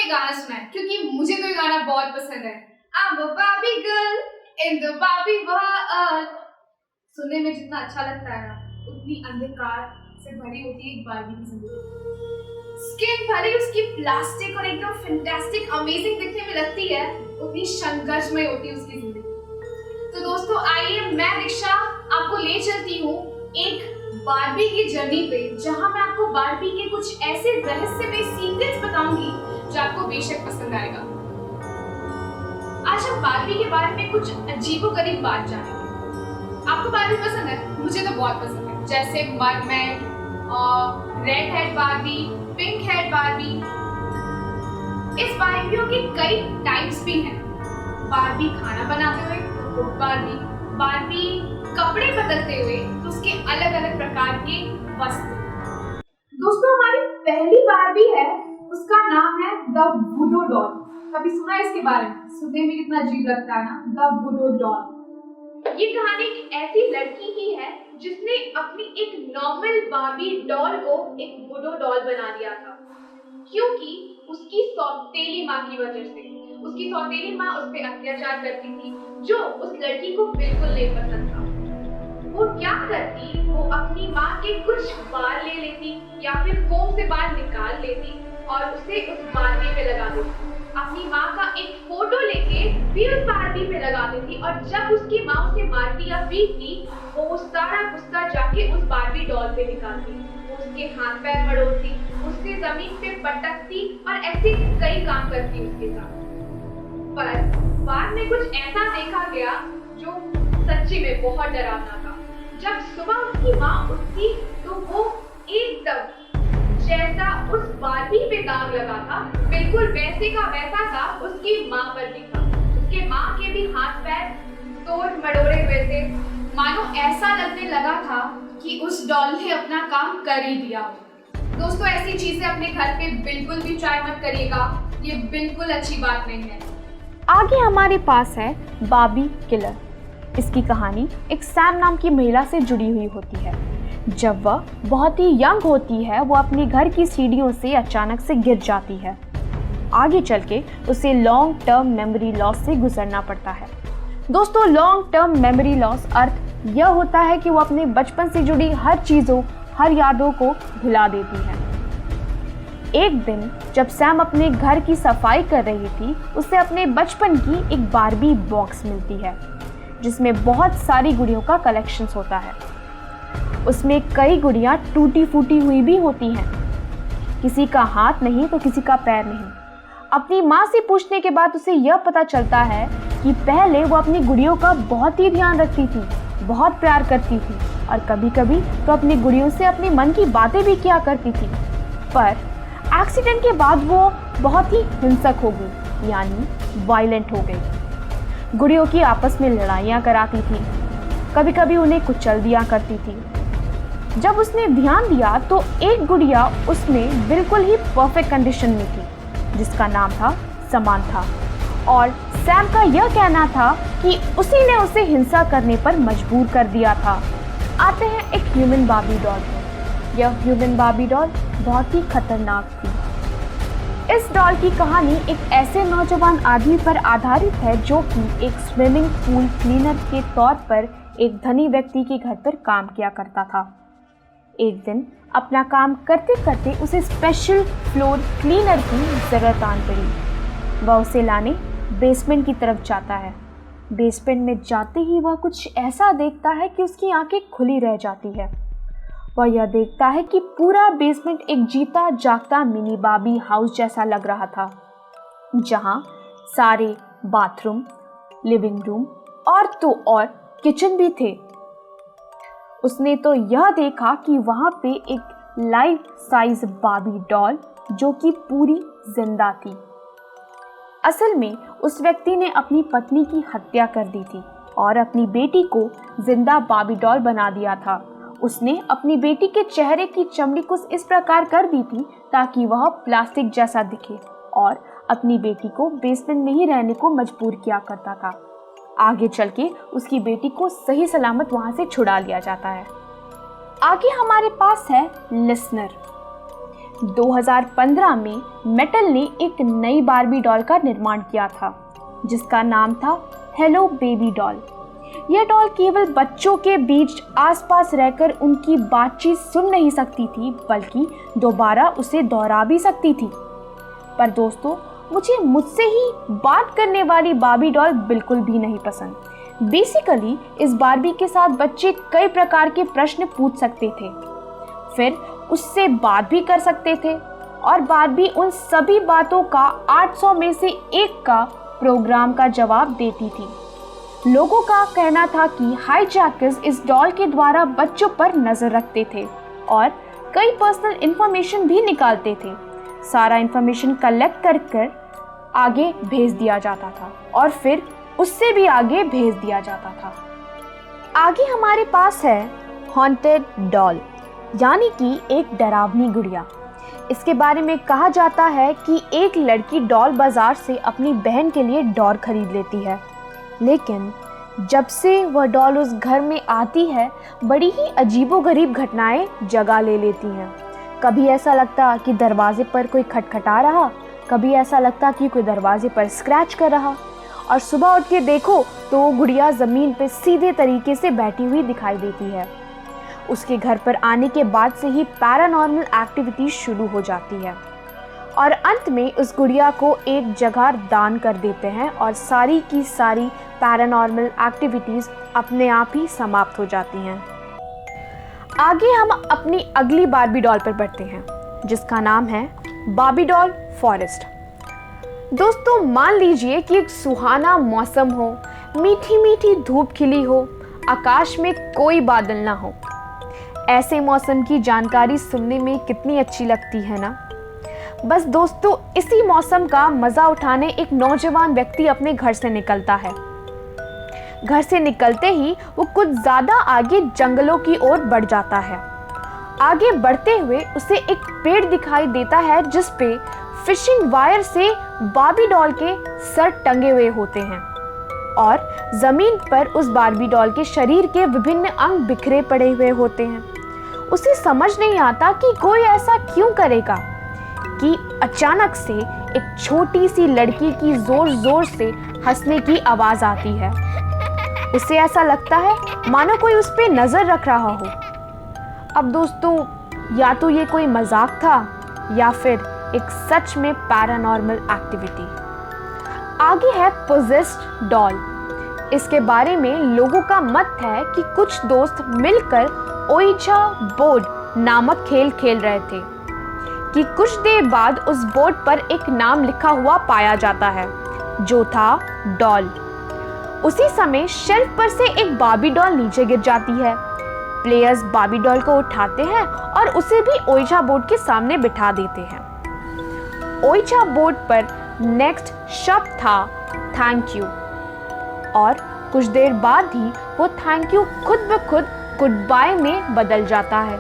ये गाना सुना है क्योंकि मुझे तो ये गाना बहुत पसंद है। I'm a Barbie girl in the Barbie world। सुनने में जितना अच्छा लगता है ना, उतनी अंधकार से भरी होती है बार्बी की जिंदगी। स्किन भले उसकी प्लास्टिक और एकदम फैंटास्टिक अमेजिंग दिखने में लगती है, उतनी संघर्षमय होती है उसकी जिंदगी। तो दोस्तों आइए, मैं दीक्षा आपको ले चलती हूँ एक बार्बी की जर्नी पे, जहां मैं आपको बार्बी के कुछ ऐसे रहस्यमय सीक्रेट्स बताऊंगी जो आपको बेशक पसंद आएगा। आज हम बार्बी के बारे में कुछ अजीबोगरीब बात जानेंगे। आपको बार्बी पसंद है? मुझे तो बहुत पसंद है, जैसे mermaid, red head Barbie, pink head Barbie. इस बार्बियों के कई टाइप्स भी हैं। बार्बी खाना बनाते हुए तो बार्बी, बार्बी कपड़े बदलते हुए तो उसके अलग अलग प्रकार के वस्त्र। दोस्तों हमारी पहली बार्बी है, उसका नाम है द वुडो डॉल। कभी सुना है इसके बारे में? सुनने में कितना अजीब लगता है ना, द वुडो डॉल। ये कहानी एक ऐसी लड़की की है जिसने अपनी एक नॉर्मल बार्बी डॉल को एक वुडो डॉल बना दिया था, क्योंकि उसकी सौतेली माँ की वजह से। उसकी सौतेली माँ उस पर अत्याचार करती थी, जो उस लड़की को बिल्कुल नहीं पसंद था। वो क्या करती, वो अपनी माँ के कुछ बाल ले लेती या फिर कोम से बाल निकाल लेती और उसे उस बार्बी पे लगा देती। अपनी माँ का एक फोटो लेके भी उस बार्बी पे लगा देती, और जब उसकी माँ उसे मारती या पीटती, वो सारा गुस्सा जाके उस बार्बी डॉल पे निकालती। वो उसके हाथ पैर मड़ोड़ती, उससे जमीन पे पटकती और ऐसे कई काम करती उसके साथ। पर बाद में कुछ ऐसा देखा गया जो सच्ची में बहुत डरावना था। जब सुबह उसकी माँ उठती तो वो एकदम जैसा उस बार्बी पे दाग लगा था, बिल्कुल वैसे का वैसा था उसकी माँ पर भी था। उसके माँ के भी हाथ पैर तोड़ मड़ोड़े हुए थे, मानो ऐसा लगने लगा था कि उस डॉल ने अपना काम कर ही दिया। दोस्तों ऐसी चीजें अपने घर पे बिल्कुल भी ट्राई मत करिएगा, ये बिल्कुल अच्छी बात नहीं है। आगे हमारे पास है बार्बी किलर। इसकी कहानी एक सैम नाम की महिला से जुड़ी हुई होती है। जब वह बहुत ही यंग होती है, वो अपने घर की सीढ़ियों से अचानक से गिर जाती है। आगे चल के उसे लॉन्ग टर्म मेमोरी लॉस से गुजरना पड़ता है। दोस्तों लॉन्ग टर्म मेमोरी लॉस अर्थ यह होता है कि वो अपने बचपन से जुड़ी हर चीज़ों, हर यादों को भुला देती है। एक दिन जब सैम अपने घर की सफाई कर रही थी, उसे अपने बचपन की एक बार्बी बॉक्स मिलती है जिसमें बहुत सारी गुड़ियों का कलेक्शंस होता है। उसमें कई गुड़ियाँ टूटी फूटी हुई भी होती हैं, किसी का हाथ नहीं तो किसी का पैर नहीं। अपनी माँ से पूछने के बाद उसे यह पता चलता है कि पहले वो अपनी गुड़ियों का बहुत ही ध्यान रखती थी, बहुत प्यार करती थी और कभी कभी तो अपनी गुड़ियों से अपने मन की बातें भी किया करती थी। पर एक्सीडेंट के बाद वो बहुत ही हिंसक हो गई, यानी वायलेंट हो गई। गुड़ियों की आपस में लड़ाइयाँ कराती थी, कभी कभी उन्हें कुचल दिया करती थी। जब उसने ध्यान दिया तो एक गुड़िया उसमें बिल्कुल ही परफेक्ट कंडीशन में थी, जिसका नाम था समांथा, और सैम का यह कहना था कि उसी ने उसे हिंसा करने पर मजबूर कर दिया था। आते हैं एक ह्यूमन बार्बी डॉल पर। यह ह्यूमन बार्बी डॉल बहुत ही खतरनाक थी। इस डॉल की कहानी एक ऐसे नौजवान आदमी पर आधारित है जो कि एक स्विमिंग पूल क्लीनर के तौर पर एक धनी व्यक्ति के घर पर काम किया करता था। एक दिन अपना काम करते करते उसे स्पेशल फ्लोर क्लीनर की ज़रूरत आन पड़ी। वह उसे लाने बेसमेंट की तरफ जाता है। बेसमेंट में जाते ही वह कुछ ऐसा देखता है कि उसकी आंखें खुली रह जाती है। वह यह देखता है कि पूरा बेसमेंट एक जीता जागता मिनी बार्बी हाउस जैसा लग रहा था, जहां सारे बाथरूम, लिविंग रूम और तो और किचन भी थे। उसने तो यह देखा कि वहां पे एक लाइफ साइज बार्बी डॉल जो कि पूरी जिंदा थी। असल में उस व्यक्ति ने अपनी पत्नी की हत्या कर दी थी और अपनी बेटी को जिंदा बार्बी डॉल बना दिया था। उसने अपनी बेटी के चेहरे की चमड़ी कुछ इस प्रकार कर दी थी ताकि वह प्लास्टिक जैसा दिखे, और अपनी बेटी को बेसमेंट में ही रहने को मजबूर किया करता था। आगे चल के उसकी बेटी को सही सलामत वहां से छुड़ा लिया जाता है। आगे हमारे पास है लिसनर। 2015 में मेटल ने एक नई बार्बी डॉल का निर्माण किया था जिसका नाम था हेलो बेबी डॉल। यह डॉल केवल बच्चों के बीच आसपास रहकर उनकी बातचीत सुन नहीं सकती थी बल्कि दोबारा उसे दोहरा भी सकती थी। पर दोस्तों, मुझे मुझसे ही बात करने वाली बार्बी डॉल बिल्कुल भी नहीं पसंद। बेसिकली इस बार्बी के साथ बच्चे कई प्रकार के प्रश्न पूछ सकते थे, फिर उससे बात भी कर सकते थे और बार्बी उन सभी बातों का 800 में से एक का प्रोग्राम का जवाब देती थी। लोगों का कहना था कि हाईजैकर्स इस डॉल के द्वारा बच्चों पर नजर रखते थे और कई पर्सनल इंफॉर्मेशन भी निकालते थे। सारा इंफॉर्मेशन कलेक्ट कर आगे भेज दिया जाता था और फिर उससे भी आगे भेज दिया जाता था। आगे हमारे पास है हॉन्टेड डॉल, यानी कि एक डरावनी गुड़िया। इसके बारे में कहा जाता है कि एक लड़की डॉल बाजार से अपनी बहन के लिए डॉल खरीद लेती है, लेकिन जब से वह डॉल उस घर में आती है बड़ी ही अजीबोगरीब घटनाएं जगह ले लेती हैं। कभी ऐसा लगता कि दरवाजे पर कोई खटखटा रहा, कभी ऐसा लगता कि कोई दरवाजे पर स्क्रैच कर रहा, और सुबह उठ के देखो तो वो गुड़िया ज़मीन पर सीधे तरीके से बैठी हुई दिखाई देती है। उसके घर पर आने के बाद से ही पैरानॉर्मल एक्टिविटीज शुरू हो जाती है और अंत में उस गुड़िया को एक जगह दान कर देते हैं और सारी की सारी पैरानॉर्मल एक्टिविटीज अपने आप ही समाप्त हो जाती हैं। आगे हम अपनी अगली बार्बी डॉल पर बढ़ते हैं जिसका नाम है बार्बी डॉल फॉरेस्ट। दोस्तों, मान लीजिए कि एक सुहाना मौसम हो, मीठी मीठी धूप खिली हो, आकाश में कोई बादल ना हो। ऐसे मौसम की जानकारी सुनने में कितनी अच्छी लगती है ना। बस दोस्तों, इसी मौसम का मज़ा उठाने एक नौजवान व्यक्ति अपने घर से निकलता है। घर से निकलते ही वो कुछ ज़्यादा आगे जंगलों की ओर बढ़ जाता है। आगे बढ़ते हुए उसे एक पेड़ दिखाई देता है जिस पे फिशिंग वायर से बार्बी डॉल के सर टंगे हुए होते हैं और ज़मीन पर उस बार्बी डॉल के शरीर के विभिन्न अंग बिखरे पड़े हुए होते हैं। उसे समझ नहीं आता कि कोई ऐसा क्यों करेगा कि अचानक से एक छोटी सी लड़की की जोर जोर से हंसने की आवाज आती है। उसे ऐसा लगता है मानो कोई उस पे नजर रख रहा हो। अब दोस्तों, या तो ये कोई मजाक था या फिर एक सच में पैरानॉर्मल एक्टिविटी। आगे है पोजेस्ड डॉल। इसके बारे में लोगों का मत है कि कुछ दोस्त मिलकर ओइजा बोर्ड नामक खेल खेल रहे थे कि कुछ देर बाद उस बोर्ड पर एक नाम लिखा हुआ पाया जाता है जो था डॉल। उसी समय शेल्फ पर से एक बार्बी डॉल नीचे गिर जाती है। प्लेयर्स बार्बी डॉल को उठाते हैं और उसे भी ओइजा बोर्ड के सामने बिठा देते हैं। ओइजा बोर्ड पर नेक्स्ट शब्द था थैंक यू और कुछ देर बाद ही वो थैंक यू खुद ब खुद गुड बाय में बदल जाता है।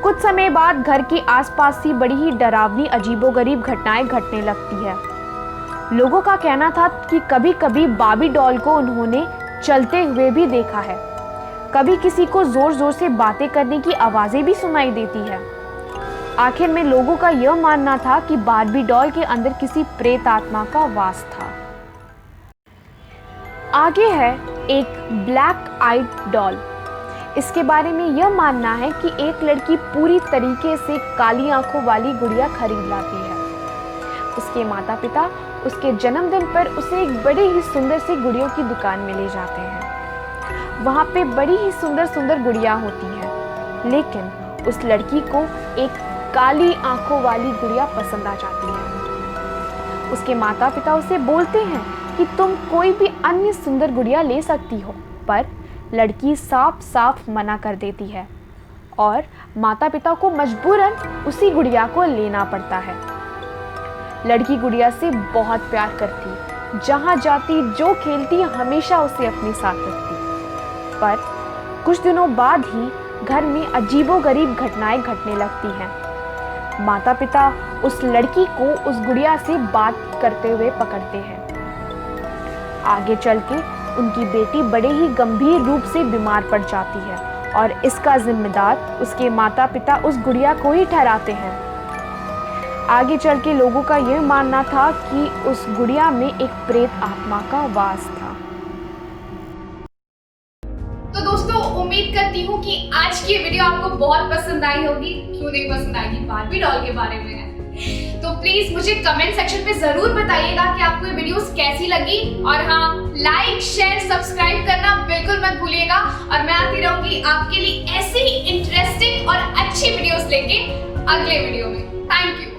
कुछ समय बाद घर के आसपास ही बड़ी ही डरावनी अजीबोगरीब घटनाएं घटने लगती है। लोगों का कहना था कि कभी कभी बार्बी डॉल को उन्होंने चलते हुए भी देखा है, कभी किसी को जोर जोर से बातें करने की आवाजें भी सुनाई देती है। आखिर में लोगों का यह मानना था कि बार्बी डॉल के अंदर किसी प्रेत आत्मा का वास था। आगे है एक ब्लैक आइड डॉल। इसके बारे में यह मानना है कि एक लड़की पूरी तरीके से काली आंखों वाली गुड़िया खरीद लाती है। उसके माता पिता उसके जन्मदिन पर उसे एक बड़ी ही सुंदर सी गुड़ियों की दुकान में ले जाते हैं। वहाँ पे बड़ी ही सुंदर सुंदर गुड़िया होती हैं, लेकिन उस लड़की को एक काली आंखों वाली गुड़िया पसंद आ जाती है। उसके माता पिता उसे बोलते हैं कि तुम कोई भी अन्य सुंदर गुड़िया ले सकती हो, पर लड़की साफ साफ मना कर देती है और माता पिता को मजबूरन उसी गुड़िया को लेना पड़ता है। लड़की गुड़िया से बहुत प्यार करती, जहाँ जाती जो खेलती हमेशा उसे अपने साथ रखती। पर कुछ दिनों बाद ही घर में अजीबोगरीब घटनाएं घटने लगती हैं। माता पिता उस लड़की को उस गुड़िया से बात करते हुए पकड़ते हैं। आगे चल के उनकी बेटी बड़े ही गंभीर रूप से बीमार पड़ जाती है और इसका जिम्मेदार उसके माता पिता उस गुड़िया को ही ठहराते हैं। आगे चल के लोगों का यह मानना था कि उस गुड़िया में एक प्रेत आत्मा का वास था। तो दोस्तों, उम्मीद करती हूँ कि आज की वीडियो आपको बहुत पसंद आई होगी। क्यों नहीं पसंद आएगी, बारबी डॉल के बारे में है। तो प्लीज मुझे कमेंट सेक्शन पे जरूर बताइएगा कि आपको ये वीडियोस कैसी लगी। और हाँ, लाइक शेयर सब्सक्राइब करना बिल्कुल मत भूलिएगा। और मैं आती रहूंगी आपके लिए ऐसे ही इंटरेस्टिंग और अच्छी वीडियोस लेके अगले वीडियो में। Thank you.